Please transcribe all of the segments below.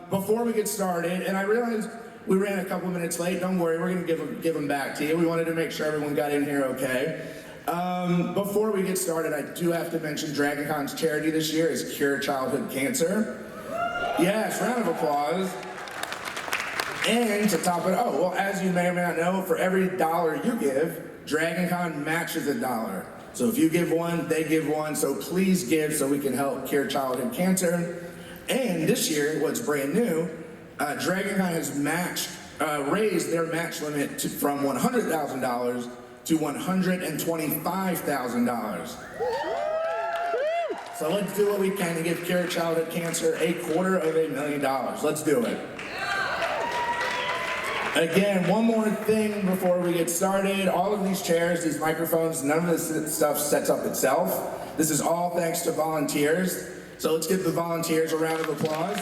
Before we get started, and I realized we ran a couple minutes late. Don't worry, we're going to give them back to you. We wanted to make sure everyone got in here okay. Before we get started, I do have to mention DragonCon's charity this year is Cure Childhood Cancer. Yes, round of applause. And to top it, as you may or may not know, for every $1 you give, DragonCon matches $1. So if you give one, they give one. So please give so we can help cure childhood cancer. And this year, what's brand new, DragonCon has raised their match limit from $100,000 to $125,000. So let's do what we can to give cure childhood cancer $250,000. Let's do it. Again, one more thing before we get started. All of these chairs, these microphones, none of this stuff sets up itself. This is all thanks to volunteers. So let's give the volunteers a round of applause.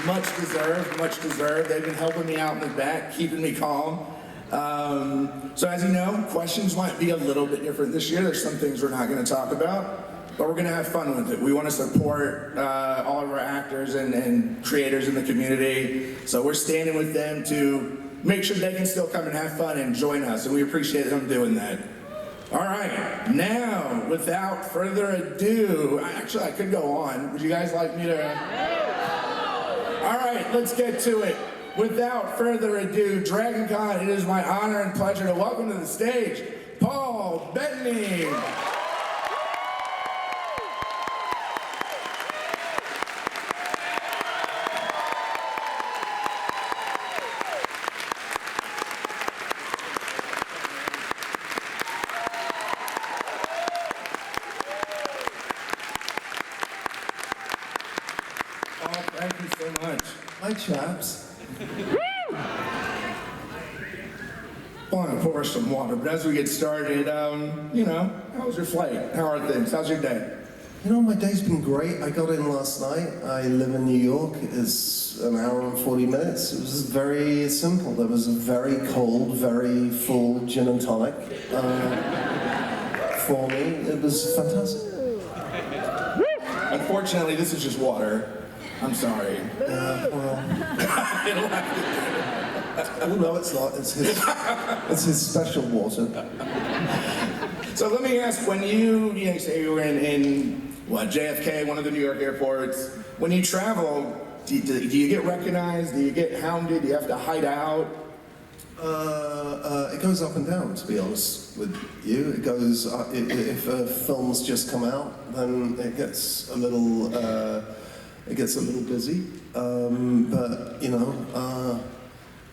Much deserved, much deserved. They've been helping me out in the back, keeping me calm. So as you know, questions might be a little bit different this year. There's some things we're not going to talk about. But we're going to have fun with it. We want to support all of our actors and creators in the community. So we're standing with them to make sure they can still come and have fun and join us. And we appreciate them doing that. All right. Now, without further ado, actually, I could go on. Would you guys like me to? All right, let's get to it. Without further ado, DragonCon, it is my honor and pleasure to welcome to the stage, Paul Bettany. Thank you so much. Hi, chaps. I want to pour some water, but as we get started, how was your flight? How are things? How's your day? You know, my day's been great. I got in last night. I live in New York. It's an hour and 40 minutes. It was very simple. There was a very cold, very full gin and tonic for me. It was fantastic. Unfortunately, this is just water. I'm sorry. Well. Oh no, it's not. It's his special water. So let me ask: when you say you were in JFK, one of the New York airports, when you travel, do you get recognized? Do you get hounded? Do you have to hide out? It goes up and down, to be honest with you. It goes if a film's just come out, then it gets a little. It gets a little busy, but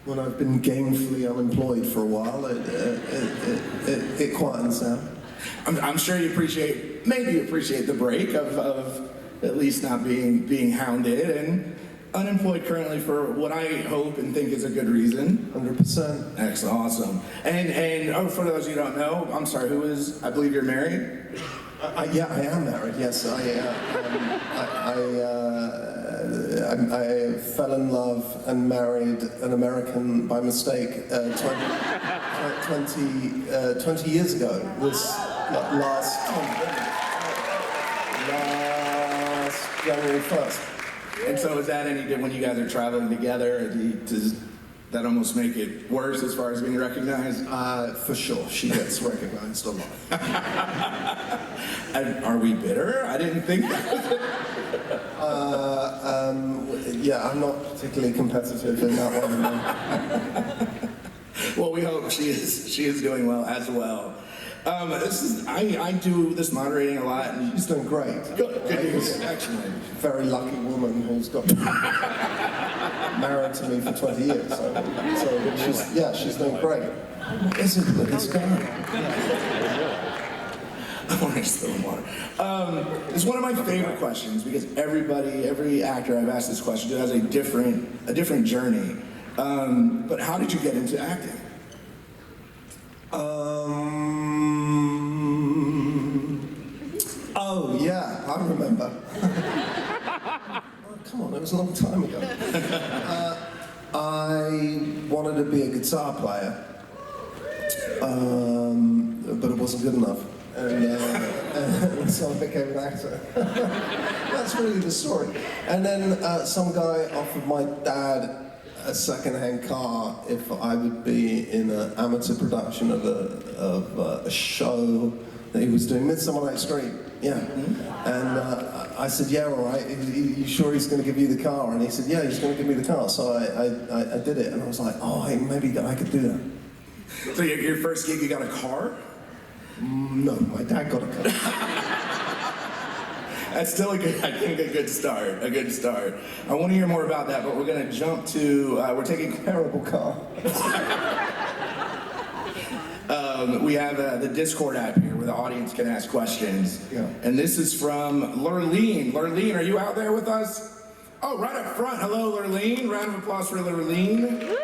when I've been gainfully unemployed for a while, it quietens down. I'm sure you appreciate the break of at least not being hounded and unemployed currently for what I hope and think is a good reason. 100%. Excellent, awesome. And for those of you who don't know, I'm sorry, I believe you're married? Yeah, I am married. Yes, I fell in love and married an American by mistake 20 years ago. This last January 1st. And so is that any good when you guys are traveling together? Does that almost make it worse as far as being recognized? For sure, she gets recognized a lot. Are we bitter? I didn't think that was yeah, I'm not particularly competitive in that one. Well, we hope she is doing well as well. I do this moderating a lot. And she's doing great. Good news, excellent. Very lucky woman who's got married to me for 20 years. So she's doing great. Is it with this guy? I want to spill water. It's one of my favorite questions because every actor I've asked this question to has a different journey. But how did you get into acting? Oh yeah, I remember. Oh, come on, it was a long time ago. I wanted to be a guitar player, but it wasn't good enough. And so I became an actor. That's really the story. And then some guy offered my dad a second-hand car if I would be in an amateur production of a show that he was doing, Midsummer Night's Dream. Yeah. And I said, yeah, all right. You sure he's going to give you the car? And he said, yeah, he's going to give me the car. So I did it, and I was like, oh, maybe I could do that. So your first gig, you got a car? No, my dad got a car. That's still a good start. A good start. I want to hear more about that, but we're going to jump to. We're taking Terrible car. We have the Discord app here where the audience can ask questions. Yeah. And this is from Lurleen. Lurleen, are you out there with us? Oh, right up front. Hello, Lurleen. Round of applause for Lurleen.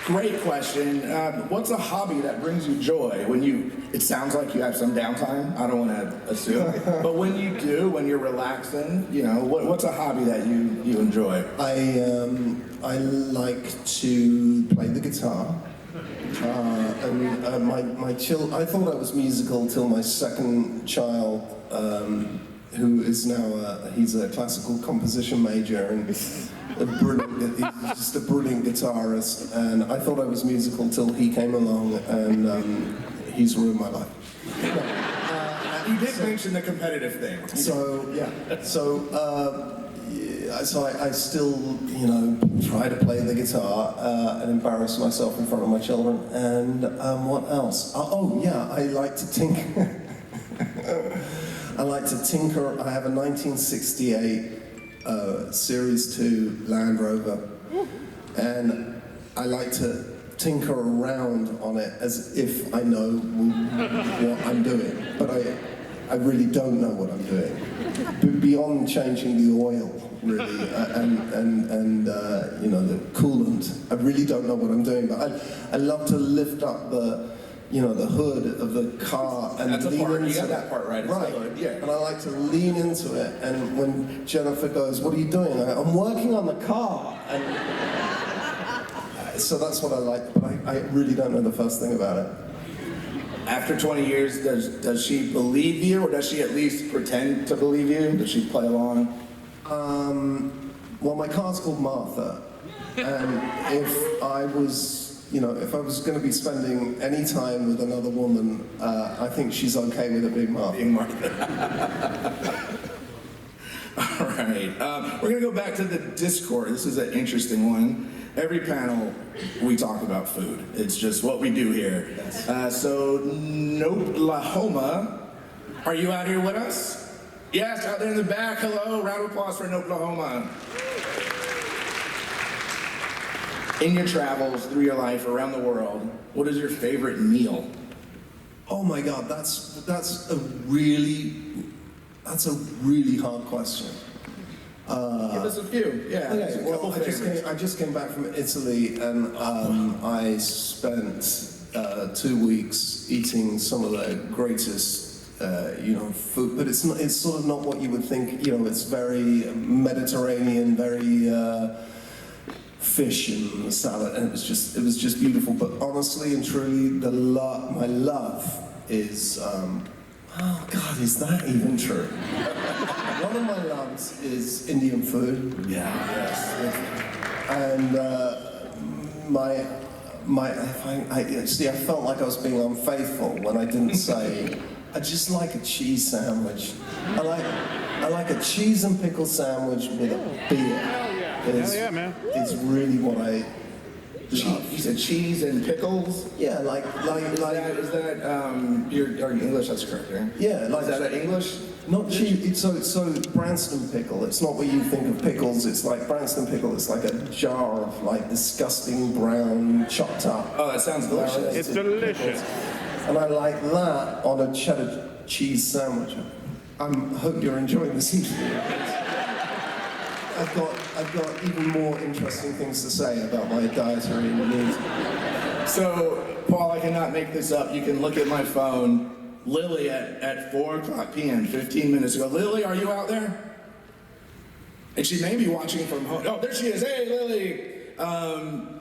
Great question. What's a hobby that brings you joy when it sounds like you have some downtime. I don't want to assume. But when you do, when you're relaxing, what's a hobby that you enjoy? I like to play the guitar. I thought I was musical till my second child, who is now he's a classical composition major and he's just a brilliant guitarist. And I thought I was musical till he came along, and he's ruined my life. You did mention the competitive thing. So yeah, so I still, try to play the guitar and embarrass myself in front of my children. And what else? I like to tinker. I like to tinker. I have a 1968 Series 2 Land Rover, and I like to tinker around on it as if I know what I'm doing, but I really don't know what I'm doing. Beyond changing the oil, really, and the coolant, I really don't know what I'm doing. But I love to lift up the hood of the car and that's lean a part. into You got it. that part right. Right. Yeah. And I like to lean into it. And when Jennifer goes, "What are you doing?" I'm working on the car. And so that's what I like. But I really don't know the first thing about it. After 20 years, does she believe you, or does she at least pretend to believe you? Does she play along? Well, my car's called Martha, and if I was going to be spending any time with another woman, I think she's okay with it being Martha. Being Martha. All right. We're going to go back to the Discord. This is an interesting one. Every panel, we talk about food. It's just what we do here. Yes. So, Noklahoma, are you out here with us? Yes, out there in the back. Hello. Round of applause for Noklahoma. In your travels, through your life, around the world, what is your favorite meal? Oh my God, that's a really hard question. Give us a few. Yeah. Okay, a couple well, favorites. I just came back from Italy, and I spent 2 weeks eating some of the greatest, food. But it's sort of not what you would think. It's very Mediterranean, very fish and salad, and it was just beautiful. But honestly and truly, my love is. Oh God, is that even true? One of my loves is Indian food. Yeah. Yes. And I felt like I was being unfaithful when I didn't say, I just like a cheese sandwich. I like a cheese and pickle sandwich with a beer. Hell yeah, man. It's really what I love. You said cheese and pickles? Yeah, like Is that your English? That's correct, right? yeah, like Is that English? not cheese. So Branston pickle. It's not what you think of pickles. It's like Branston pickle. It's like a jar of like disgusting brown chopped up. Oh, that sounds delicious. It's delicious. And I like that on a cheddar cheese sandwich. I hope you're enjoying this interview. I've got even more interesting things to say about my dietary needs. So, Paul, I cannot make this up. You can look at my phone. Lily at 4:00 p.m., 15 minutes ago. Lily, are you out there? And she may be watching from home. Oh, there she is. Hey, Lily.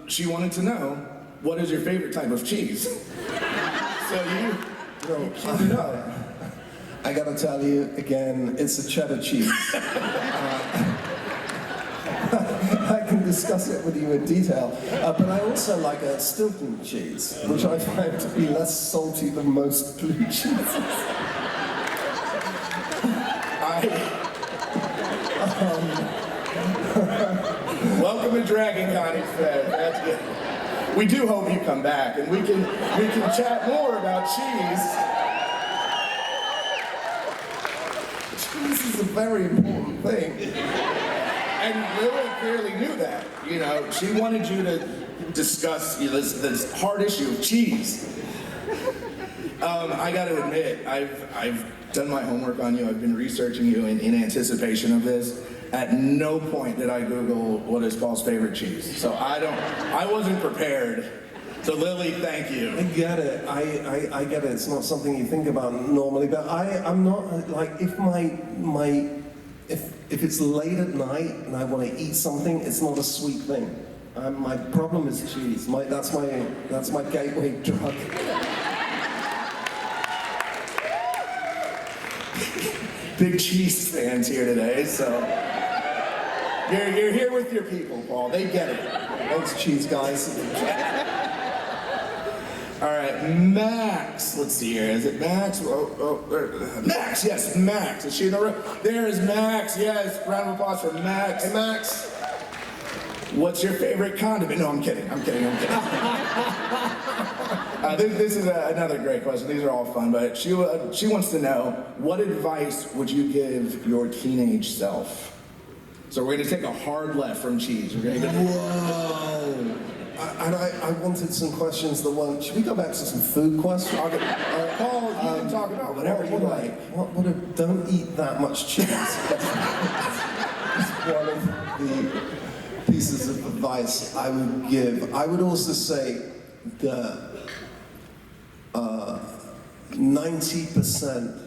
She wanted to know, what is your favorite type of cheese? So you know. I gotta tell you, again, it's a cheddar cheese. I can discuss it with you in detail, but I also like a Stilton cheese, which I find to be less salty than most blue cheeses. Welcome to DragonCon, that's good. We do hope you come back, and we can chat more about cheese. Cheese is a very important thing. And Lily clearly knew that. You know, she wanted you to discuss this hard issue of cheese. I got to admit, I've done my homework on you. I've been researching you in anticipation of this. At no point did I Google what is Paul's favorite cheese. So I wasn't prepared. So Lily, thank you. I get it. I get it. It's not something you think about normally, but I'm not like if if it's late at night and I want to eat something, it's not a sweet thing. My problem is cheese. That's my gateway drug. Big cheese fans here today, so you're here with your people, Paul. They get it. Thanks, cheese guys. All right, Max. Let's see here. Is it Max? Max. Yes, Max. Is she in the room? There is Max. Yes. Round of applause for Max. Hey, Max. What's your favorite condiment? No, I'm kidding. This is another great question. These are all fun, but she wants to know, what advice would you give your teenage self? So we're going to take a hard left from cheese. We're going to go. Whoa. And I wanted some questions that weren't. Should we go back to some food questions? Paul, you can talk about whatever you like. Don't eat that much cheese. It's one of the pieces of advice I would give. I would also say that 90%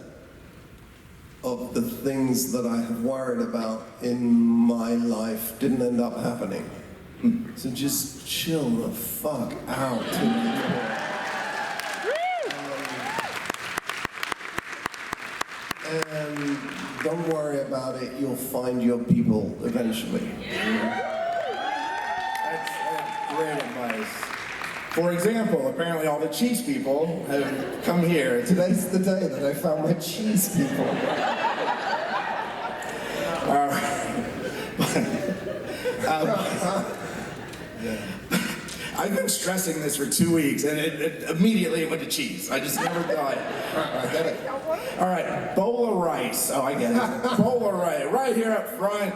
of the things that I have worried about in my life didn't end up happening. So just chill the fuck out. And don't worry about it, you'll find your people eventually. That's great advice. For example, apparently all the cheese people have come here. Today's the day that I found my cheese people. I've been stressing this for 2 weeks, and it immediately went to cheese. I just never thought. I get it. All right, bowl of rice. Oh, I get it. Bowl of rice, right here up front.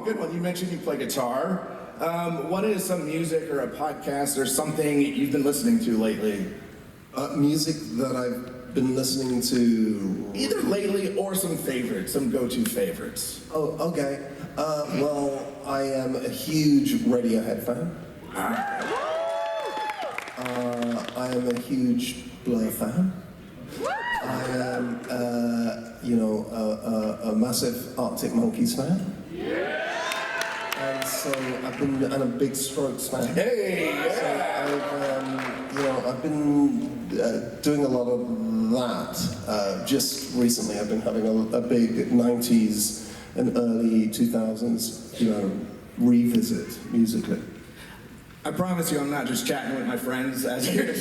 Good one. You mentioned you play guitar. What is some music or a podcast or something you've been listening to lately? Music that I've been listening to. Either lately or some favorites, some go-to favorites. Oh, okay. Well, I am a huge Radiohead fan. I am a huge Blur fan. I am, a massive Arctic Monkeys fan. And so and a big Strokes fan. Hey! So I've been doing a lot of that. Just recently, I've been having a big 90s and early 2000s, revisit musically. I promise you I'm not just chatting with my friends as you're...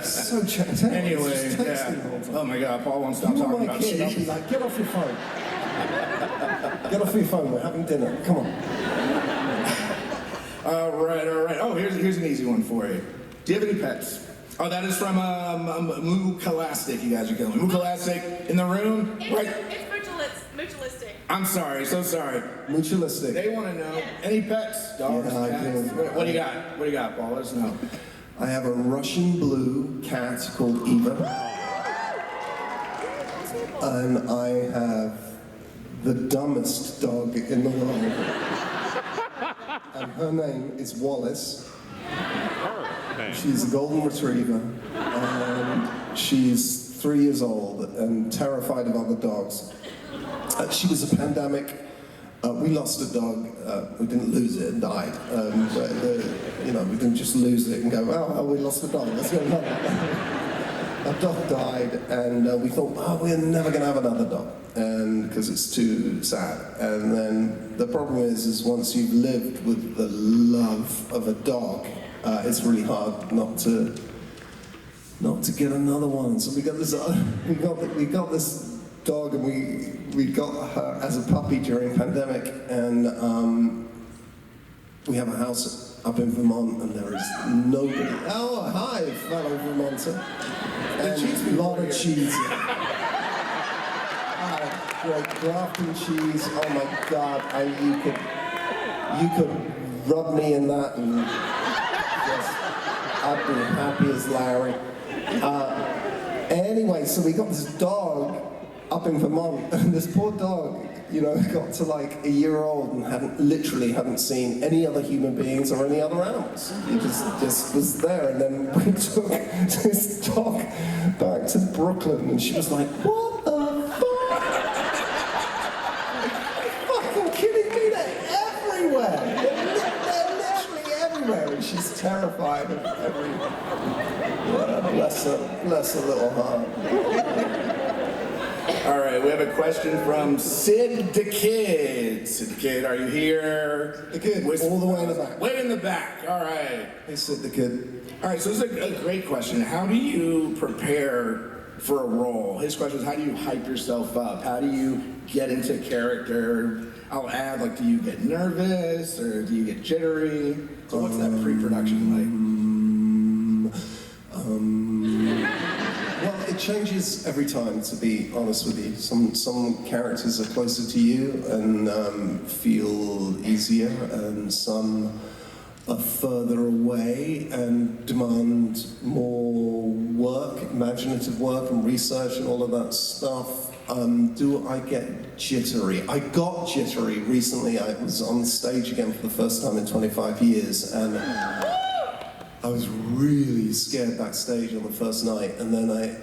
So chatty. Anyway, yeah. Oh my God, Paul won't stop talking about cheese. I'll be like, get off your phone. Get off your phone, we're having dinner. Come on. All right. Oh, here's an easy one for you. Do you have any pets? Oh, that is from Moo Kalastic, you guys are killing me. Moo Kalastic in the room? Right. It's mutualistic. I'm sorry, so sorry. Mutualistic. They want to know, any pets? Dogs, Yeah, I cats? do. What do you got? What do you got, Paul? Let us know. I have a Russian blue cat called Eva. And I have the dumbest dog in the world. And her name is Wallace. She's a golden retriever. And she's 3 years old and terrified of other dogs. She was a pandemic. We lost a dog. We didn't lose it, it died. But we didn't just lose it and go, oh, we lost a dog, let's get another. our dog died, and we thought, oh, we're never going to have another dog, and because it's too sad. And then the problem is once you've lived with the love of a dog, it's really hard not to get another one. So we got this dog, and we got her as a puppy during pandemic, and we have a house up in Vermont, and there is nobody. Oh, hi, fellow Vermonter. And a lot of cheese. Great Grafton cheese. Oh my God, you could rub me in that, and yes, I'd be happy as Larry. Anyway, so we got this dog up in Vermont, and this poor dog, got to like a year old and hadn't seen any other human beings or any other animals. He just was there, and then we took this dog back to Brooklyn, and she was like, "What the fuck? Are you fucking kidding me? They're everywhere. They're literally everywhere," and she's terrified of everyone. Yeah, bless her little heart. All right, we have a question from Sid the Kid. Sid the Kid, are you here? The Kid, all the way in the back. Way in the back, all right. Hey, Sid the Kid. All right, so this is a great question. How do you prepare for a role? His question is, how do you hype yourself up? How do you get into character? I'll add, like, do you get nervous or do you get jittery? So what's that pre-production Well, it changes every time, to be honest with you. Some characters are closer to you and feel easier, and some are further away and demand more work, imaginative work and research and all of that stuff. Do I get jittery? I got jittery recently. I was on stage again for the first time in 25 years, and I was really scared backstage on the first night, and then I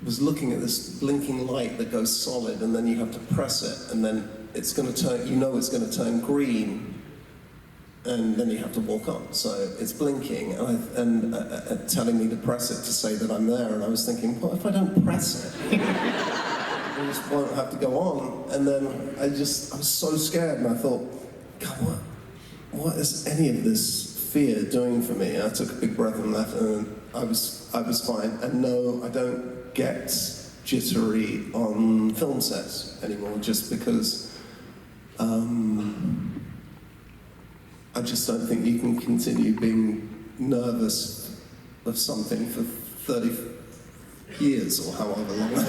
was looking at this blinking light that goes solid, and then you have to press it, and then it's going to turn, it's going to turn green, and then you have to walk on. So it's blinking and telling me to press it to say that I'm there, and I was thinking, what if I don't press it? I just won't have to go on. And then I was so scared, and I thought, God, what is any of this fear doing for me? I took a big breath and left, and I was fine. And no, I don't get jittery on film sets anymore, just because I just don't think you can continue being nervous of something for 30 years or however long I've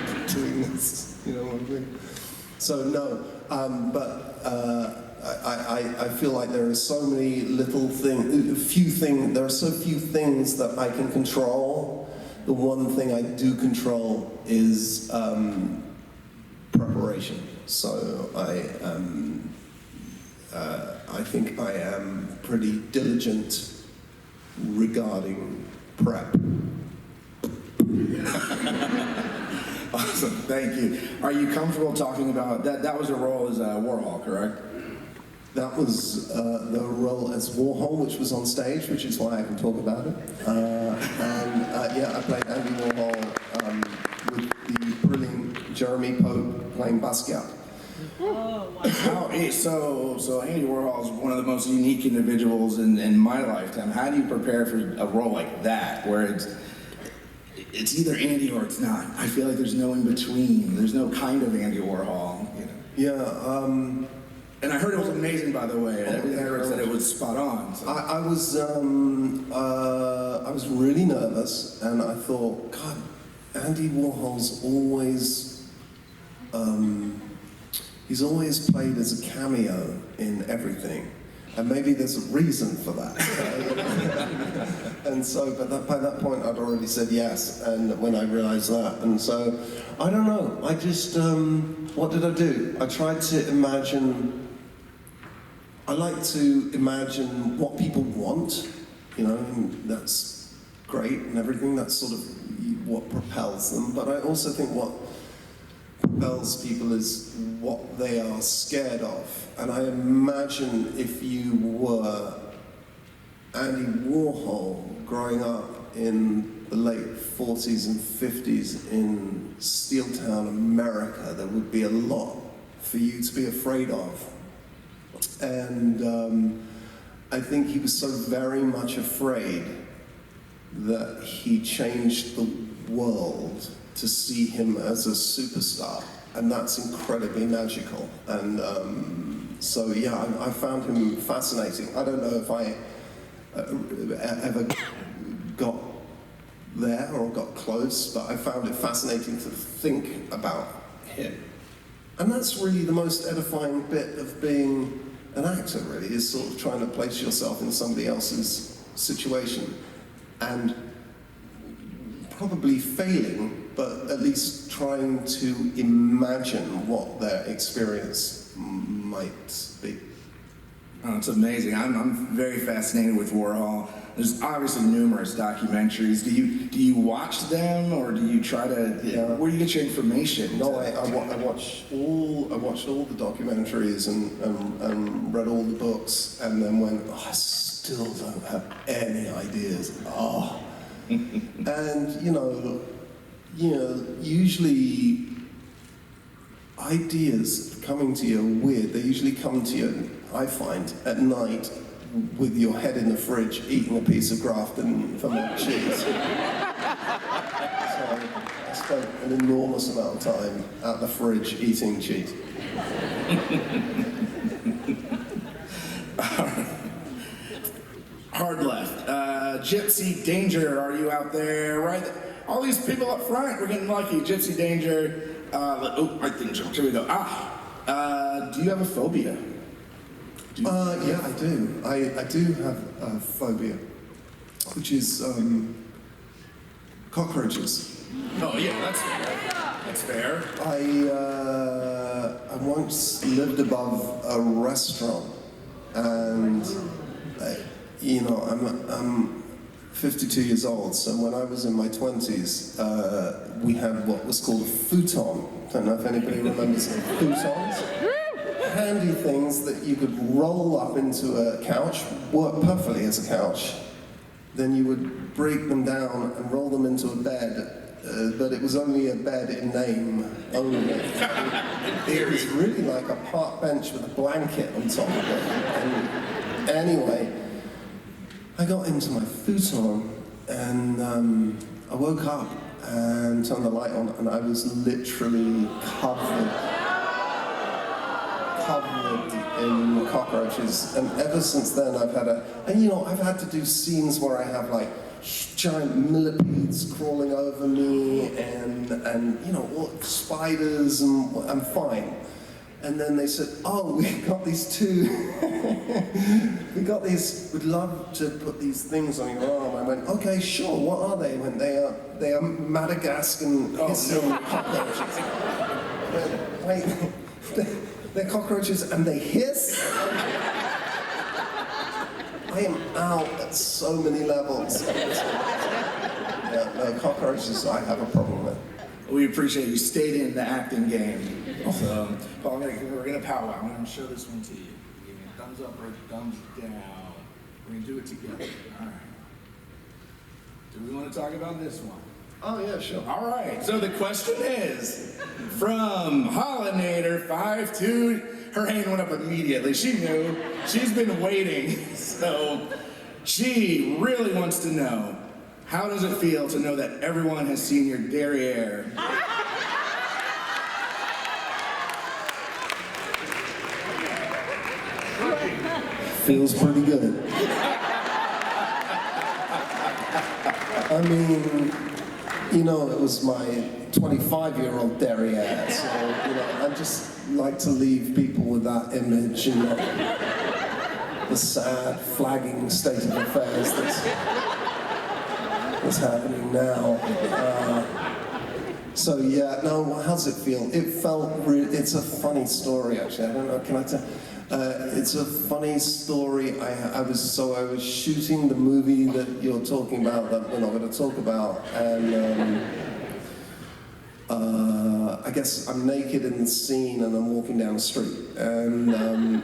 been doing this, you know what I mean? So no, but I feel like there are so many little things, there are so few things that I can control. The one thing I do control is preparation. So I think I am pretty diligent regarding prep. Awesome, thank you. Are you comfortable talking about that? That was a role as Warhol, correct? That was the role as Warhol, which was on stage, which is why I can talk about it. I played Andy Warhol with the brilliant Jeremy Pope playing Basquiat. Oh, wow. So Andy Warhol is one of the most unique individuals in my lifetime. How do you prepare for a role like that, where it's either Andy or it's not? I feel like there's no in between. There's no kind of Andy Warhol, you know? Yeah. And I heard it was amazing, by the way. Everything I heard said it was spot on. So. I was really nervous, and I thought, God, Andy Warhol's always, he's always played as a cameo in everything, and maybe there's a reason for that. And so, but by that point, I'd already said yes, and when I realized that, and so, I don't know. I just, what did I do? I tried to imagine. I like to imagine what people want, you know, and that's great and everything. That's sort of what propels them. But I also think what propels people is what they are scared of. And I imagine if you were Andy Warhol growing up in the late 40s and 50s in Steeltown, America, there would be a lot for you to be afraid of. And I think he was so very much afraid that he changed the world to see him as a superstar. And that's incredibly magical. And so, yeah, I found him fascinating. I don't know if I ever got there or got close, but I found it fascinating to think about him. And that's really the most edifying bit of being an actor, really, is sort of trying to place yourself in somebody else's situation and probably failing, but at least trying to imagine what their experience might be. Oh, it's amazing. I'm very fascinated with Warhol. There's obviously numerous documentaries. Do you watch them, or do you try to? Yeah. Where do you get your information? No, I watched all the documentaries and read all the books, and then went, oh, I still don't have any ideas. Oh, and you know, usually ideas coming to you are weird. They usually come to you, I find, at night with your head in the fridge eating a piece of Grafton Vermont cheese. So I spent an enormous amount of time at the fridge eating cheese. Hard left. Gypsy Danger, are you out there? Right. All these people up front, we're getting lucky. Gypsy Danger. I think jumped. Here we go. Do you have a phobia? Yeah, I do. I do have a phobia, which is cockroaches. Oh yeah, that's fair. I once lived above a restaurant, and I'm 52 years old. So when I was in my 20s, we had what was called a futon. Don't know if anybody remembers futons. Handy things that you could roll up into a couch, work perfectly as a couch. Then you would break them down and roll them into a bed, but it was only a bed in name only. It was really like a park bench with a blanket on top of it. And anyway, I got into my futon and I woke up and turned the light on, and I was literally covered in cockroaches, and ever since then I've had to do scenes where I have like giant millipedes crawling over me and all spiders, and I'm fine. And then they said, oh, we've got these two, we'd love to put these things on your arm. I went, okay, sure, what are they? When they are Madagascan hissing cockroaches. Wait, they're cockroaches and they hiss? I am out at so many levels. Yeah, no, cockroaches I have a problem with. We appreciate you stayed in the acting game. So, Paul, we're gonna powwow. I'm gonna show this one to you. Give me a thumbs up or a thumbs down. We're gonna do it together. All right. Do we want to talk about this one? Oh yeah, sure. All right. So the question is from Hollinator 52. Her hand went up immediately. She knew. She's been waiting. So she really wants to know, how does it feel to know that everyone has seen your derriere? Feels pretty good. I mean, it was my 25-year-old derriere, so, I just like to leave people with that image and not the sad, flagging state of affairs that's happening now. So yeah, no, how does it feel? It felt it's a funny story, actually. I don't know, can I tell? It's a funny story. I was shooting the movie that you're talking about, that we're not going to talk about, and I guess I'm naked in the scene and I'm walking down the street, and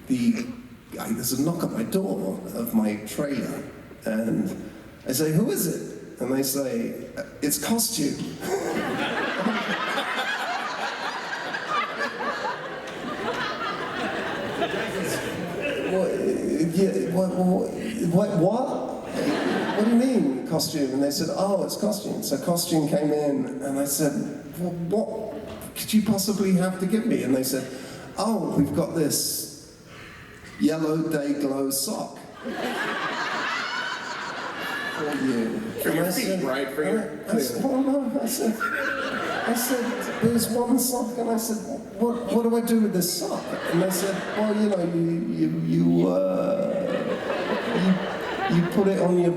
there's a knock at my door of my trailer, and I say, who is it? And they say, it's costume. What? What do you mean, costume? And they said, oh, it's costume. So costume came in, and I said, well, what could you possibly have to give me? And they said, oh, we've got this yellow day glow sock. For you. For your feet, right? For your... I said, well, no, I said, there's one sock, and I said, what do I do with this sock? And they said, well, you know, you put it on your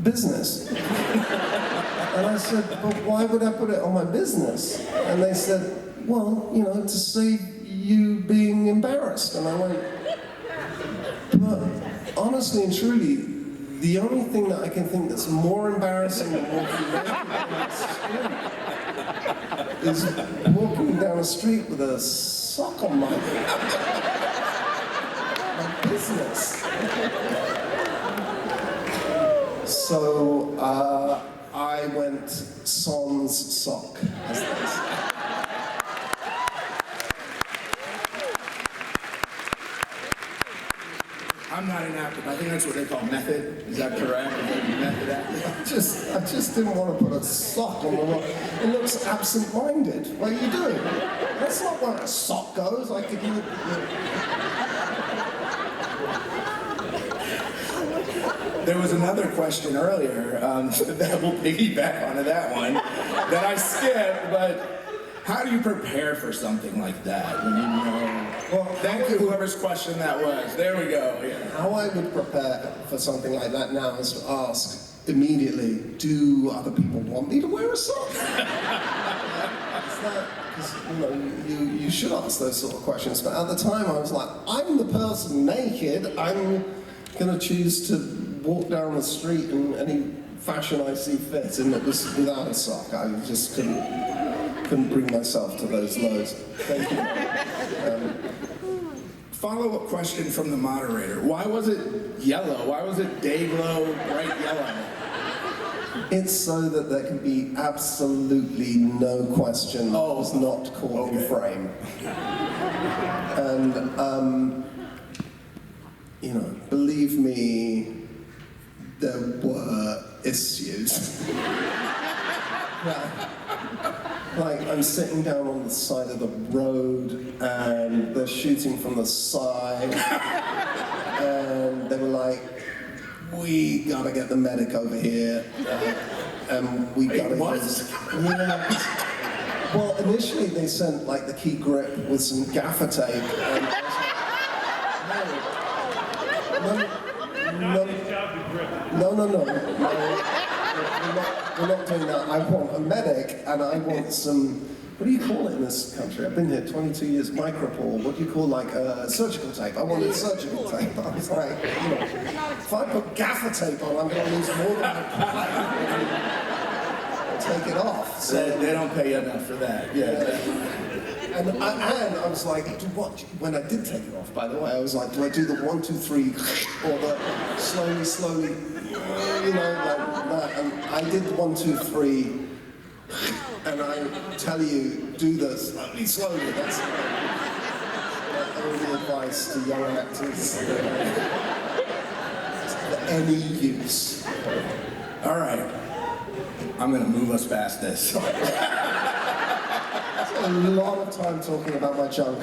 business. And I said, but why would I put it on my business? And they said, well, you know, to save you being embarrassed. And I went, but honestly and truly, the only thing that I can think that's more embarrassing than walking down the street is walking down the street with a sock on my business. So I went sans sock, as they say. I'm not an actor. I think that's what they call method. Is that correct? Method acting. I just didn't want to put a sock on the wall. It looks absent-minded. What are you doing? That's not where a sock goes. I could do. There was another question earlier that will piggyback onto that one that I skipped, but how do you prepare for something like that when you know? Well, thank you, whoever's question that was. There we go. Yeah. How I would prepare for something like that now is to ask immediately, do other people want me to wear a sock? Because you should ask those sort of questions. But at the time, I was like, I'm the person naked. I'm going to choose to walk down the street in any fashion I see fit, and it was without a sock. I just couldn't bring myself to those lows. Thank you. Follow-up question from the moderator. Why was it yellow? Why was it day glow, bright yellow? It's so that there can be absolutely no question that was not caught in frame. And, you know, believe me, there were issues. Like, I'm sitting down on the side of the road, and they're shooting from the side, and they were like, we gotta get the medic over here, and we gotta use... Yeah. Well, initially they sent, like, the key grip with some gaffer tape, and I was like, no. We're not doing that. I want a medic, and I want some, what do you call it in this country? I've been here 22 years, micropore. What do you call, like, surgical tape? I wanted surgical tape. I was like, you know, if I put gaffer tape on, I'm going to lose more than my take it off. So they don't pay you enough for that. Yeah. And I was like, when I did take it off, by the way, I was like, do I do the 1, 2, 3, or the slowly, you know, like that? And I did the 1, 2, 3, and I tell you, do the slowly. That's my only advice to young actors. Any use. All right. I'm going to move us past this. A lot of time talking about my junk.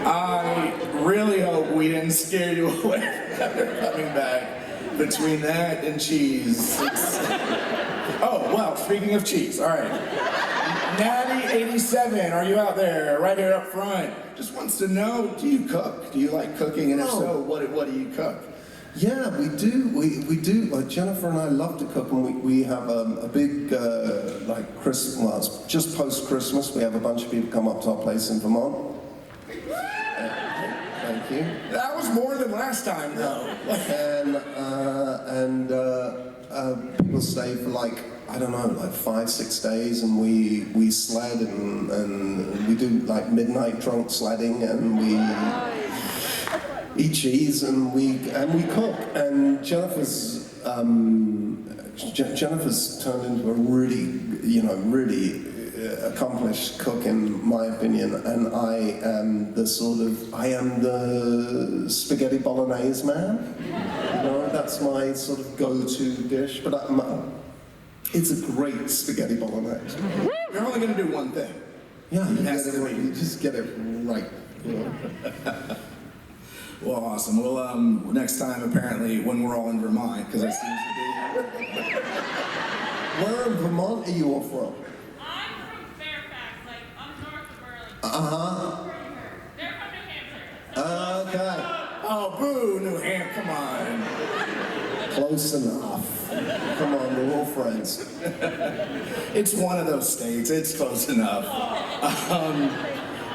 I really hope we didn't scare you away from coming back. Between that and cheese. Oh, well, speaking of cheese, all right. Natty87, are you out there? Right here up front. Just wants to know, do you cook? Do you like cooking? And if so, what do you cook? Yeah, we do. We do. Like Jennifer and I love to cook, and we have a big like Christmas. Well, it's just post Christmas. We have a bunch of people come up to our place in Vermont. Thank you. That was more than last time, though. and people stay for like, I don't know, like 5-6 days, and we sled and we do like midnight drunk sledding, and we. eat cheese, and we cook. And Jennifer's turned into a really, really accomplished cook in my opinion, and I am the spaghetti bolognese man. That's my sort of go-to dish, but it's a great spaghetti bolognese. You're only going to do one thing. Yeah, you just get it right. Well, awesome. Well, next time, apparently, when we're all in Vermont, because it seems to be. Where in Vermont are you all from? I'm from Fairfax, like up north of Burlington. They're from New Hampshire. Okay. Oh, boo, New Hampshire, come on. Close enough. Come on, we're all friends. It's one of those states. It's close enough.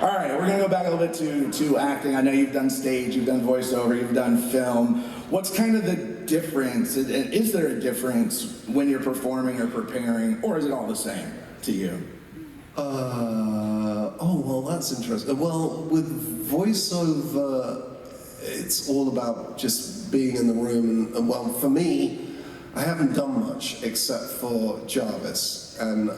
All right, we're going to go back a little bit to acting. I know you've done stage, you've done voiceover, you've done film. What's kind of the difference? Is there a difference when you're performing or preparing, or is it all the same to you? Well, that's interesting. Well, with voiceover, it's all about just being in the room. And well, for me, I haven't done much except for Jarvis. And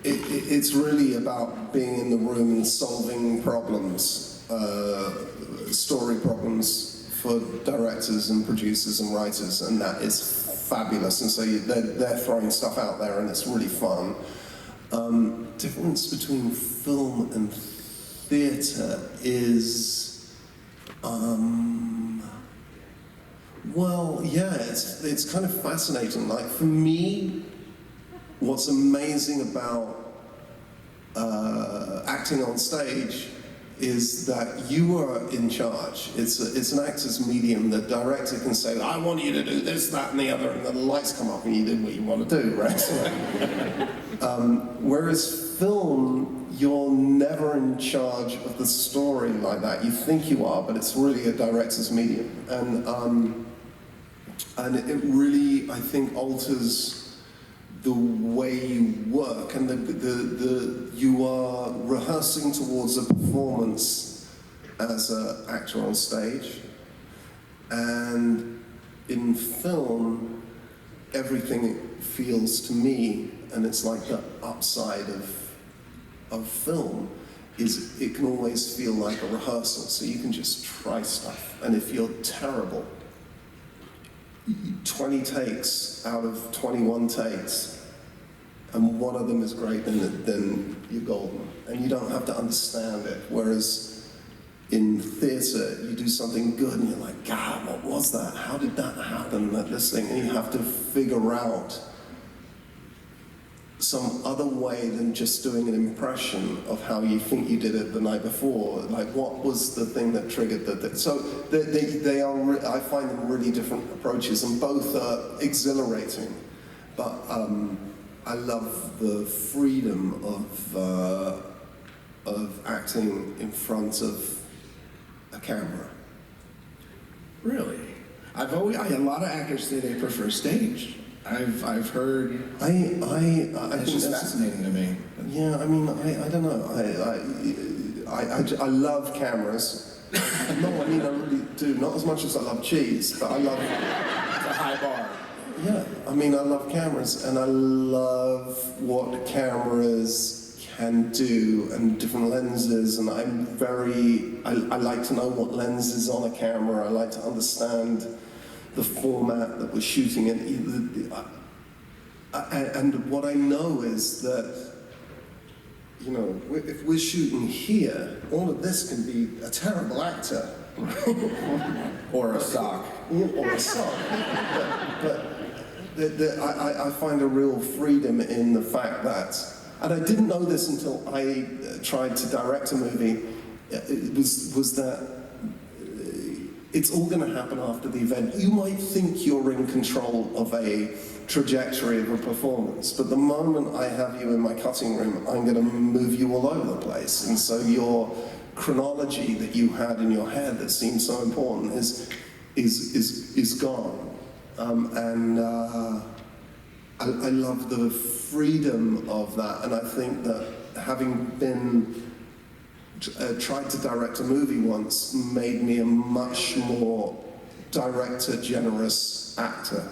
it's really about being in the room and solving problems, story problems for directors and producers and writers, and that is fabulous. And so they're throwing stuff out there, and it's really fun. Difference between film and theatre is, well, yeah, it's kind of fascinating. Like for me, what's amazing about acting on stage is that you are in charge. It's an actor's medium. The director can say, I want you to do this, that, and the other, and then the lights come up and you do what you want to do, right? Whereas film, you're never in charge of the story like that. You think you are, but it's really a director's medium. And it really, I think, alters the way you work, and you are rehearsing towards a performance as an actor on stage. And in film, everything feels to me, and it's like the upside of film, is it can always feel like a rehearsal, so you can just try stuff. And if you're terrible, 20 takes out of 21 takes, and one of them is great, then you're golden. And you don't have to understand it. Whereas in theatre, you do something good and you're like, God, what was that? How did that happen, this thing? And you have to figure out some other way than just doing an impression of how you think you did it the night before. Like, what was the thing that triggered that? So they are, I find them really different approaches, and both are exhilarating. But I love the freedom of acting in front of a camera. Really? A lot of actors say they prefer stage. I've heard. It's just fascinating to me. Yeah, I mean, I don't know. I love cameras. No, I mean, I really do. Not as much as I love cheese, but I love. It's a high bar. Yeah, I mean, I love cameras, and I love what cameras can do, and different lenses, and I like to know what lens is on a camera. I like to understand the format that we're shooting in. And what I know is that, if we're shooting here, all of this can be a terrible actor. Or a sock. Or a sock. But I find a real freedom in the fact that, and I didn't know this until I tried to direct a movie, was that it's all going to happen after the event. You might think you're in control of a trajectory of a performance, but the moment I have you in my cutting room, I'm going to move you all over the place. And so your chronology that you had in your head that seemed so important is gone. I love the freedom of that, and I think that having been tried to direct a movie once made me a much more director generous actor.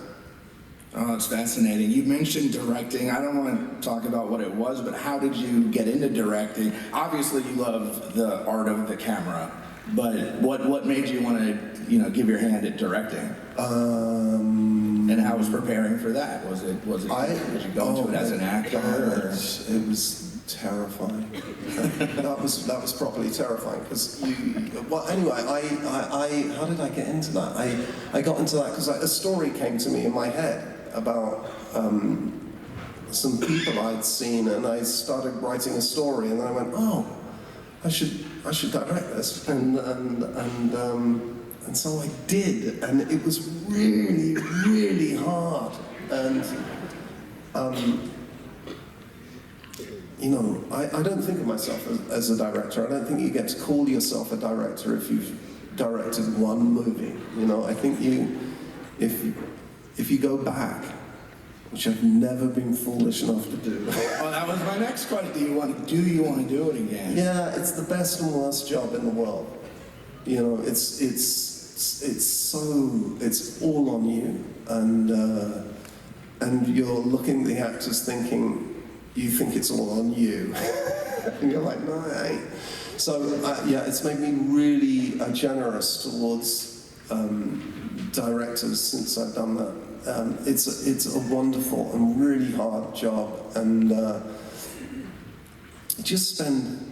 Oh, it's fascinating. You mentioned directing. I don't want to talk about what it was, but how did you get into directing? Obviously, you love the art of the camera, but what made you want to, give your hand at directing? And how was preparing for that? Did you go into it as an actor? It was terrifying. that was properly terrifying because anyway, I how did I get into that? I got into that because a story came to me in my head about some people I'd seen, and I started writing a story, and then I went, oh, I should direct this, and so I did, and it was really, really hard, and I don't think of myself as a director. I don't think you get to call yourself a director if you've directed one movie. I think if you go back, which I've never been foolish enough to do. Well, that was my next question. Do you want to do it again? Yeah, it's the best and worst job in the world. It's all on you, and you're looking at the actors thinking, you think it's all on you. And you're like, no, it ain't. So, it's made me really generous towards directors since I've done that. It's a wonderful and really hard job, and you just spend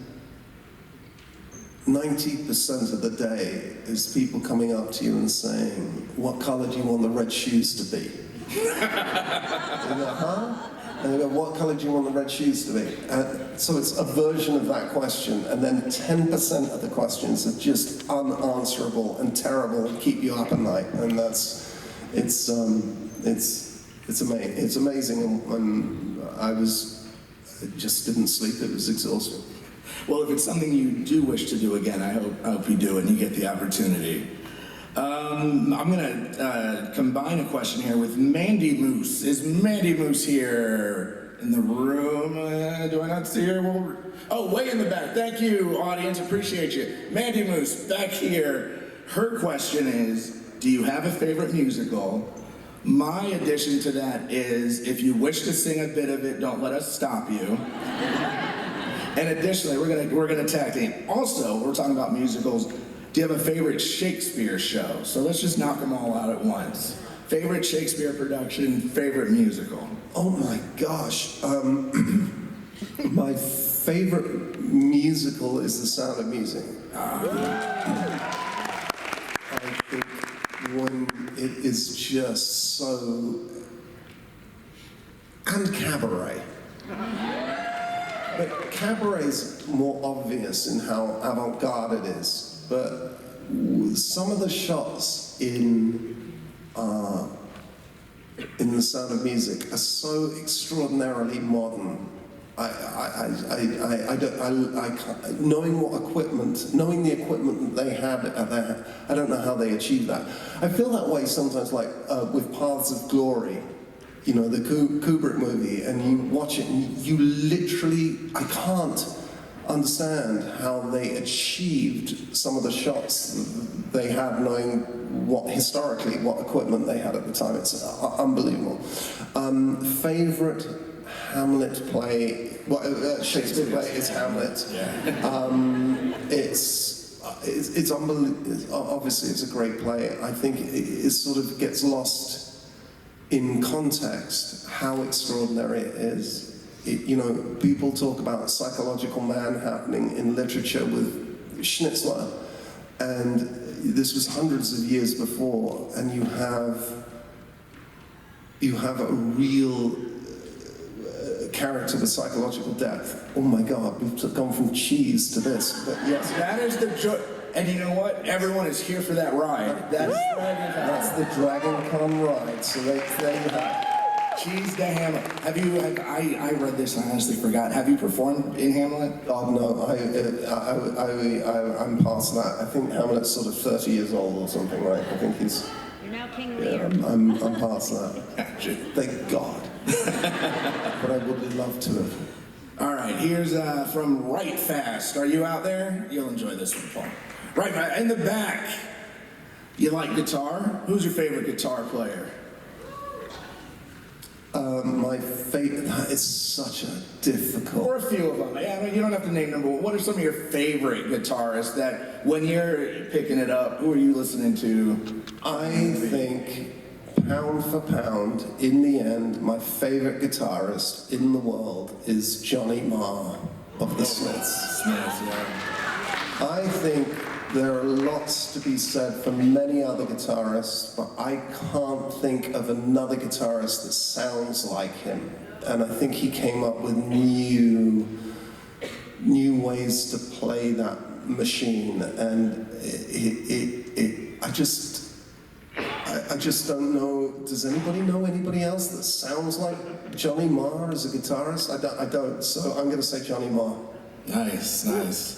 90% of the day is people coming up to you and saying, what color do you want the red shoes to be? And you go, huh? And they go, what colour do you want the red shoes to be? So it's a version of that question, and then 10% of the questions are just unanswerable and terrible and keep you up at night. And it's amazing. And I just didn't sleep. It was exhausting. Well, if it's something you do wish to do again, I hope you do it and you get the opportunity. I'm going to combine a question here with Mandy Moose. Is Mandy Moose here in the room? Do I not see her? Way in the back. Thank you, audience. Appreciate you. Mandy Moose, back here. Her question is, do you have a favorite musical? My addition to that is, if you wish to sing a bit of it, don't let us stop you. And additionally, we're gonna tag team. Also, we're talking about musicals. Do you have a favorite Shakespeare show? So let's just knock them all out at once. Favorite Shakespeare production, favorite musical. Oh my gosh. My favorite musical is The Sound of Music. I think when it is just so... And Cabaret. But Cabaret is more obvious in how avant-garde it is. But some of the shots in The Sound of Music are so extraordinarily modern. Knowing the equipment that they had at their, I don't know how they achieved that. I feel that way sometimes, like with Paths of Glory, the Kubrick movie, and you watch it and you literally, I can't understand how they achieved some of the shots they had, knowing what equipment they had at the time. It's unbelievable. Favorite Hamlet play, Shakespeare play is Hamlet. Yeah. It's unbelievable. Obviously, it's a great play. I think it sort of gets lost in context how extraordinary it is. People talk about psychological man happening in literature with Schnitzler, and this was hundreds of years before, and you have a real character with psychological depth. Oh my God, we've gone from cheese to this, but yes. That is the joy. And you know what? Everyone is here for that ride. That's the DragonCon ride, so there you have it. Cheese to Hamlet. I read this and I honestly forgot. Have you performed in Hamlet? Oh no, I'm past that. I think Hamlet's sort of 30 years old or something, right? I think he's... You're now King Lear. I'm past that. Thank God. But I would love to have. All right, here's from Right Fast. Are you out there? You'll enjoy this one, Paul. Right Fast, in the back. You like guitar? Who's your favorite guitar player? My favorite, that is such a difficult. Or a few of them. Yeah, I mean, you don't have to name number one. What are some of your favorite guitarists that when you're picking it up, who are you listening to? I think, pound for pound, in the end, my favorite guitarist in the world is Johnny Marr of the Smiths. Smiths, yeah. I think there are lots to be said for many other guitarists, but I can't think of another guitarist that sounds like him. And I think he came up with new ways to play that machine. And I just don't know. Does anybody know anybody else that sounds like Johnny Marr as a guitarist? I don't. So I'm going to say Johnny Marr. Nice, nice.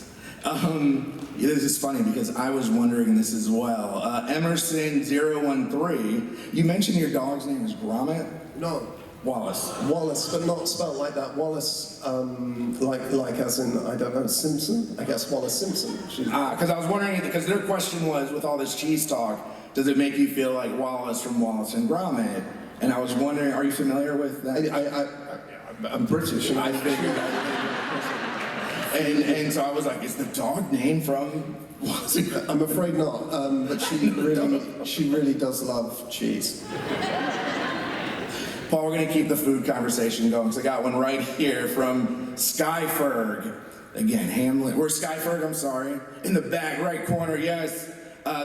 This is funny because I was wondering this as well. Emerson013, you mentioned your dog's name is Gromit? No. Wallace. Wallace, but not spelled like that. Wallace, like as in, I don't know, Simpson? I guess Wallace Simpson. Because I was wondering, because their question was, with all this cheese talk, does it make you feel like Wallace from Wallace and Gromit? And I was wondering, are you familiar with that? I'm British. I figured and so I was like, is the dog name from Wallace and Gromit? I'm afraid not, but she really does love cheese. Paul, we're going to keep the food conversation going, because I got one right here from Skyferg. Again, Hamlet. Where's Skyferg? I'm sorry. In the back right corner, yes.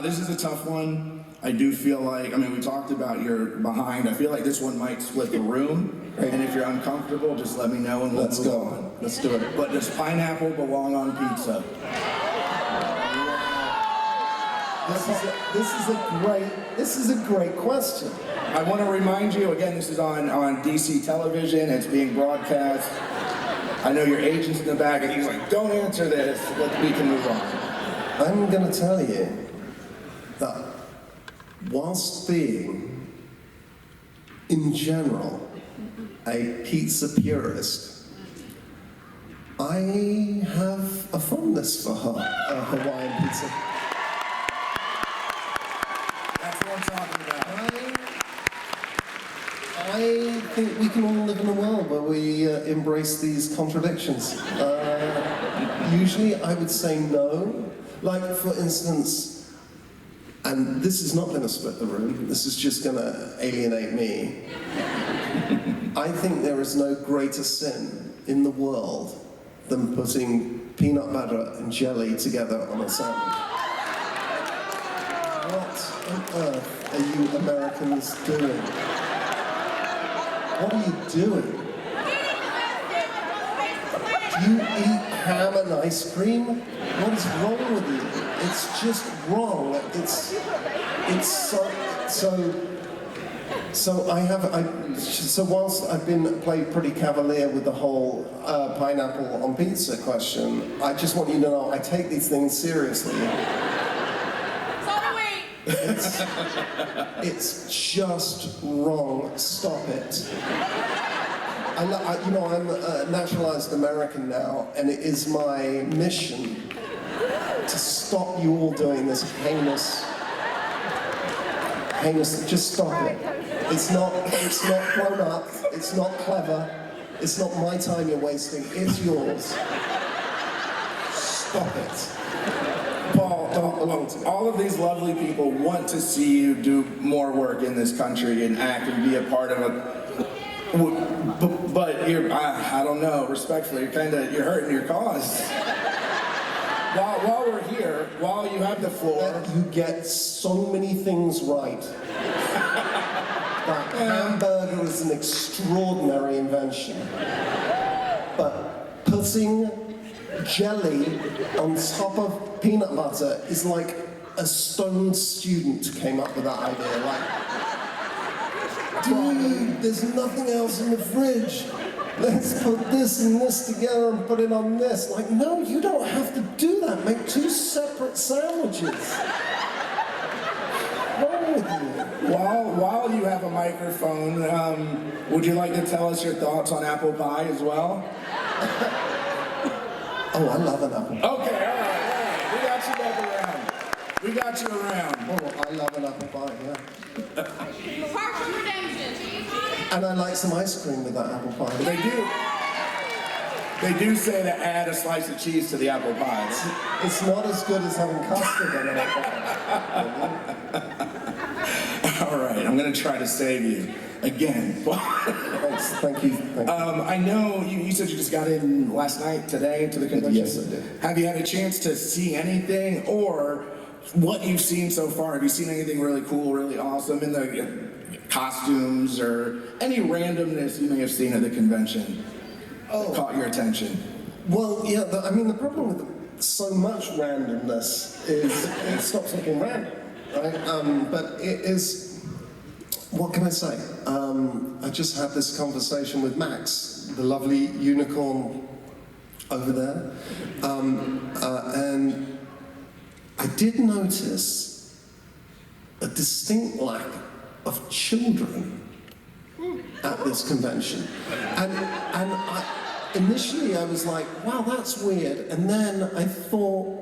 This is a tough one. I do feel like, I mean, we talked about your behind. I feel like this one might split the room. And if you're uncomfortable, just let me know and Let's move go. on. Let's do it. But does pineapple belong on pizza? This is a great question. I want to remind you, again, this is on DC television. It's being broadcast. I know your agent's in the back, and he's like, don't answer this. We can move on. I'm going to tell you that whilst being, in general, a pizza purist, I have a fondness for Hawaiian pizza. That's what I'm talking about. I think we can all live in a world where we embrace these contradictions. Usually I would say no. Like, for instance, and this is not going to split the room, this is just going to alienate me. I think there is no greater sin in the world than putting peanut butter and jelly together on a sandwich. What on earth are you Americans doing? What are you doing? Do you eat ham and ice cream? What is wrong with you? It's just wrong. It's so whilst I've played pretty cavalier with the whole pineapple on pizza question, I just want you to know I take these things seriously. It's just wrong. Stop it. I'm a naturalized American now, and it is my mission to stop you all doing this heinous. Just stop it. It's not grown up. It's not clever. It's not my time you're wasting. It's yours. Stop it. Paul, all of these lovely people want to see you do more work in this country and act and be a part of it. But I don't know, respectfully, you're hurting your cause. While we're here, while you have the floor. You get so many things right. That hamburger is an extraordinary invention. But putting jelly on top of peanut butter is like a stoned student came up with that idea. Like, dude, there's nothing else in the fridge. Let's put this and this together and put it on this. Like, no, you don't have to do that. Make two separate sandwiches. What's wrong with you? While you have a microphone, would you like to tell us your thoughts on apple pie as well? Oh, I love an apple pie. Okay, all right. We got you back around. We got you around. Oh, I love an apple pie, yeah. Partial redemption. And I like some ice cream with that apple pie. They do say to add a slice of cheese to the apple pie. It's not as good as having custard in an apple pie. All right, I'm going to try to save you again. Thanks, thank you. I know you said you just got in last night, today, to the convention. Yes, I did. Have you had a chance to see anything, or what you've seen so far? Have you seen anything really cool, really awesome in the costumes, or any randomness you may have seen at the convention that caught your attention? Well, yeah, the problem with so much randomness is it stops looking random, right? But it is, what can I say? I just had this conversation with Max, the lovely unicorn over there, and I did notice a distinct lack of children at this convention. And initially I was like, wow, that's weird. And then I thought,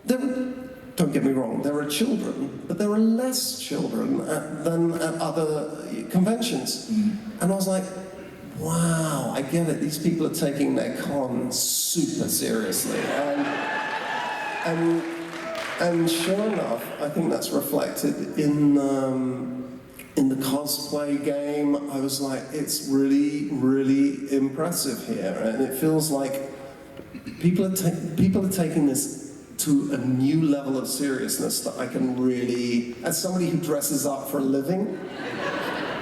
don't get me wrong, there are children, but there are less children than at other conventions. And I was like, wow, I get it. These people are taking their con super seriously. And sure enough, I think that's reflected in the cosplay game. I was like, it's really, really impressive here, and it feels like people are taking this to a new level of seriousness that I can really, as somebody who dresses up for a living,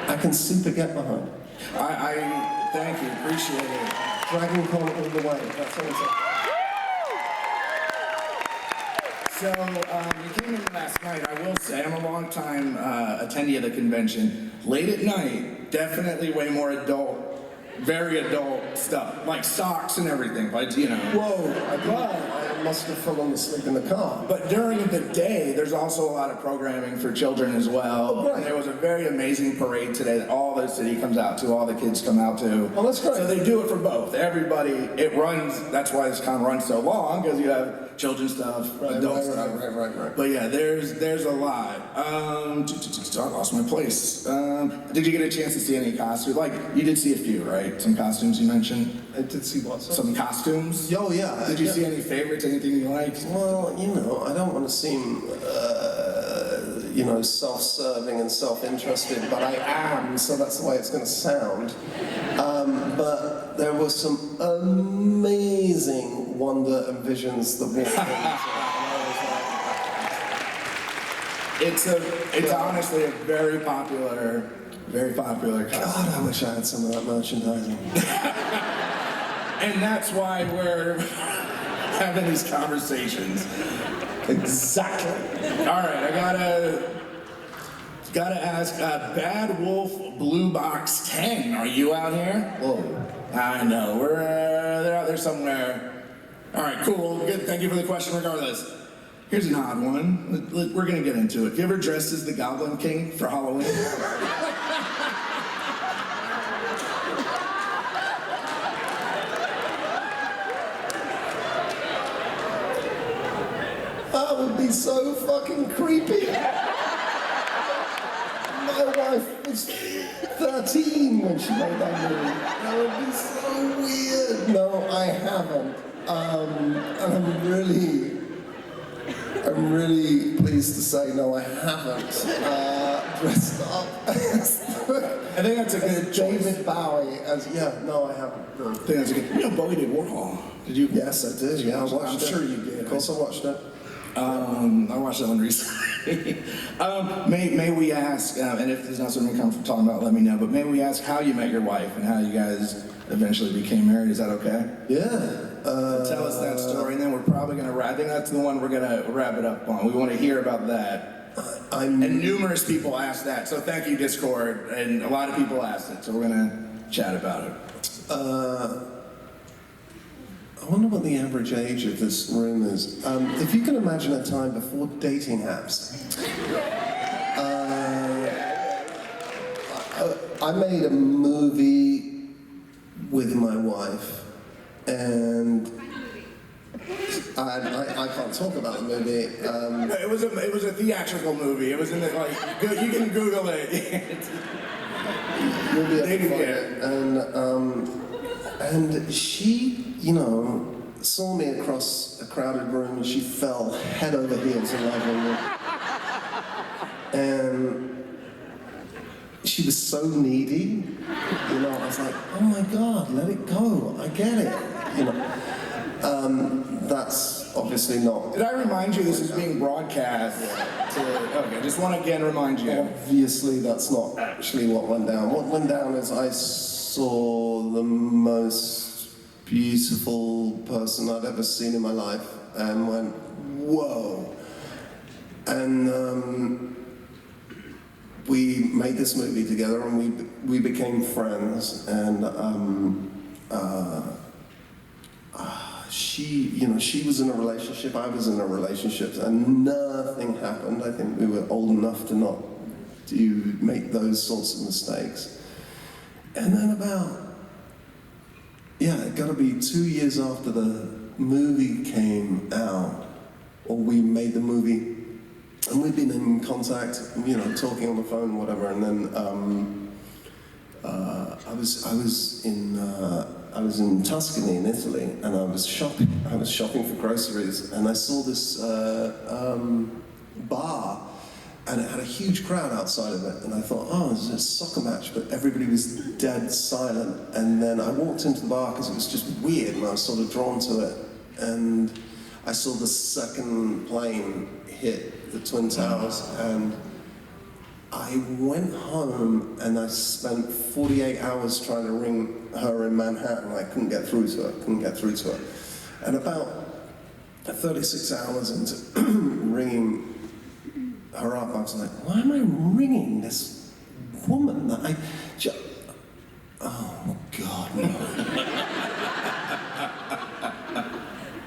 I can super get behind. I thank you, appreciate it. DragonCon all the way. That's all I'm saying. So, you came in last night. I will say, I'm a long-time attendee of the convention. Late at night, definitely way more adult, very adult stuff, like socks and everything, but you know. Whoa, I'm glad. I must have fallen asleep in the car. But during the day, there's also a lot of programming for children as well. Oh, right. And there was a very amazing parade today that all the city comes out to, all the kids come out to. Oh, that's great. So they do it for both. Everybody, it runs, that's why this con runs so long, because you have children's stuff, adult stuff. Right. But yeah, there's a lot. I lost my place. Did you get a chance to see any costumes? Like, you did see a few, right? Some costumes you mentioned? I did see what? Some costumes? Oh, yeah. Did you see any favorites, anything you liked? Well, you know, I don't want to seem, self-serving and self-interested, but I am, so that's the way it's going to sound. But there were some amazing wonder and visions that walked in. It's honestly a very popular costume. God, I wish I had some of that merchandising. And that's why we're having these conversations. Exactly. All right, I gotta ask, Bad Wolf Blue Box 10, are you out here? Whoa. I know, they're out there somewhere. All right, cool, good, thank you for the question regardless. Here's an odd one, we're gonna get into it. Have you ever dressed as the Goblin King for Halloween? That would be so fucking creepy. My wife was 13 when she made that movie. That would be so weird. No, I haven't. And I'm really pleased to say no, I haven't dressed up as I think that's a good choice. David Bowie as, no, I haven't. No. I think that's a good, you know, Bowie did Warhol. Did you? Yes, I did. Yeah, I watched I'm it. sure you did. Of course I watched it. I watched that one recently. May we ask, and if there's not something you're comfortable talking about, let me know, but may we ask how you met your wife and how you guys eventually became married? Is that okay? Yeah. Tell us that story, and then we're probably going to wrap. I think that's the one we're going to wrap it up on. We want to hear about that. And numerous people asked that, so thank you, Discord. And a lot of people asked it, so we're going to chat about it. I wonder what the average age of this room is. If you can imagine a time before dating apps. I made a movie with my wife and I can't talk about the movie. It was a theatrical movie. It was in the, like, you can Google it. You'll be able They to can find get it. And she, you know, saw me across a crowded room and she fell head over heels in love with me. And she was so needy, you know, I was like, oh my God, let it go, I get it, you know. That's obviously not. Did I remind you this is being broadcast? Okay, just want to again remind you. Obviously, that's not actually what went down. What went down is I saw the most beautiful person I'd ever seen in my life and went, whoa. And we made this movie together and we became friends. And she was in a relationship, I was in a relationship, and nothing happened. I think we were old enough to not make those sorts of mistakes. And then it got to be 2 years after the movie came out, or we made the movie, and we'd been in contact, you know, talking on the phone, whatever, and then I was in Tuscany in Italy, and I was shopping for groceries, and I saw this bar, and it had a huge crowd outside of it, and I thought, oh, it's a soccer match, but everybody was dead silent, and then I walked into the bar because it was just weird, and I was sort of drawn to it, and I saw the second plane hit the Twin Towers, and I went home and I spent 48 hours trying to ring her in Manhattan. I couldn't get through to her. And about 36 hours into ringing her up, I was like, why am I ringing this woman that oh God, no.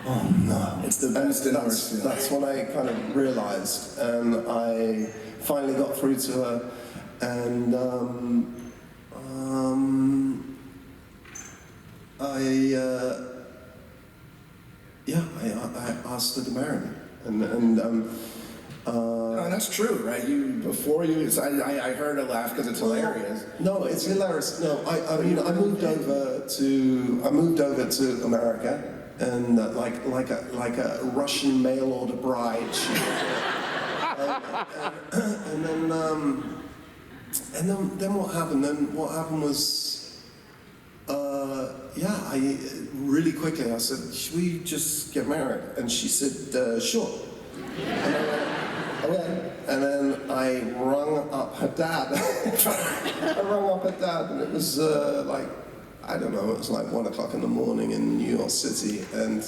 Oh no. It's the best and worst. That's when I kind of realized, and I finally got through to her, and I asked her to marry me, No, that's true, right? I heard a laugh because it's hilarious. No, it's hilarious. No, I moved over to America, and like a Russian mail order bride. And then what happened? Then what happened was, I really quickly I said, should we just get married? And she said, sure. And I went, okay. And then I rung up her dad. And it was I don't know, it was like 1 o'clock in the morning in New York City, and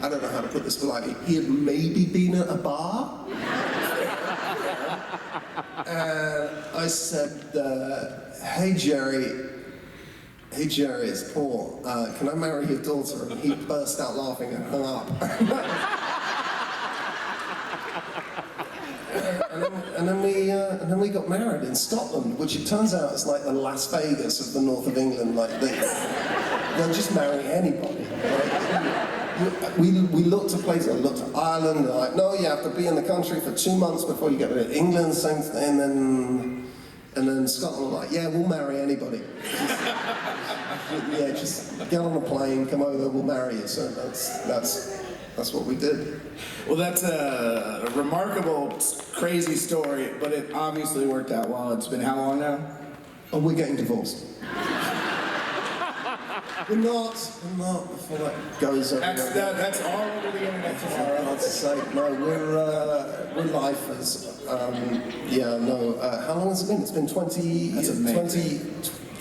I don't know how to put this politely, he had maybe been at a bar. And I said, hey Jerry, it's Paul, can I marry your daughter? And he burst out laughing and hung up. And then we got married in Scotland, which it turns out is like the Las Vegas of the north of England. Like they'll just marry anybody. Right? We looked at places. I looked at Ireland. They're like, no, you have to be in the country for 2 months before you get to England. Same thing. And then Scotland were like, yeah, we'll marry anybody. Just get on a plane, come over, we'll marry you. So that's what we did. Well, that's a remarkable, crazy story, but it obviously worked out well. It's been how long now? Oh, we're getting divorced. We're not before that goes over. That's all over the internet tomorrow. Hard to say. No, we're lifers. How long has it been? It's been 20. That's amazing.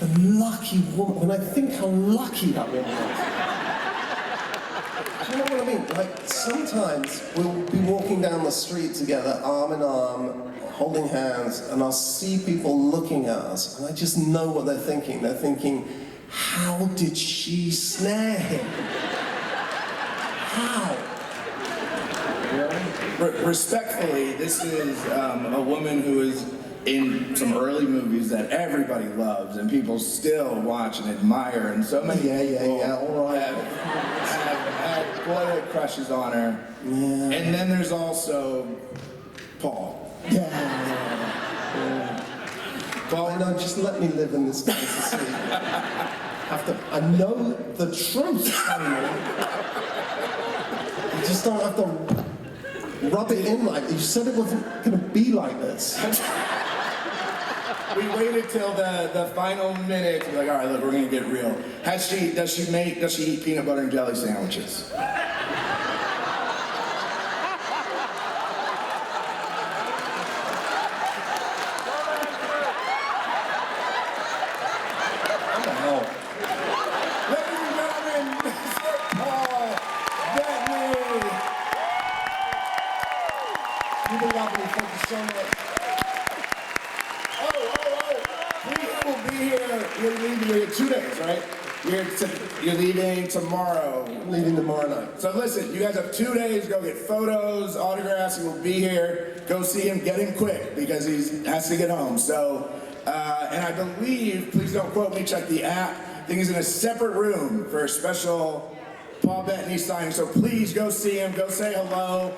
20. The lucky woman. When I think how lucky that woman is. Do you know what I mean? Like, sometimes we'll be walking down the street together, arm in arm, holding hands, and I'll see people looking at us, and I just know what they're thinking. They're thinking, how did she snare him? How? Respectfully, this is a woman who is in some early movies that everybody loves and people still watch and admire, and so many people all right. have boyhood crushes on her. Yeah. And then there's also Paul. Paul, no, just let me live in this fantasy. I know the truth, Henry. You just don't have to rub it in like you said it wasn't going to be like this. We waited till the final minute to be like, all right, look, we're gonna get real. Does she eat peanut butter and jelly sandwiches? What the hell? Ladies and gentlemen, Mr. Paul Bettany. You've been lovely. Thank you so much. We will be here. You're leaving here 2 days, right? You're leaving tomorrow. I'm leaving tomorrow night. So listen, you guys have 2 days. Go get photos, autographs. He will be here. Go see him. Get him quick because he has to get home. So, and I believe, please don't quote me. Check the app. I think he's in a separate room for a special Paul Bettany signing. So please go see him. Go say hello.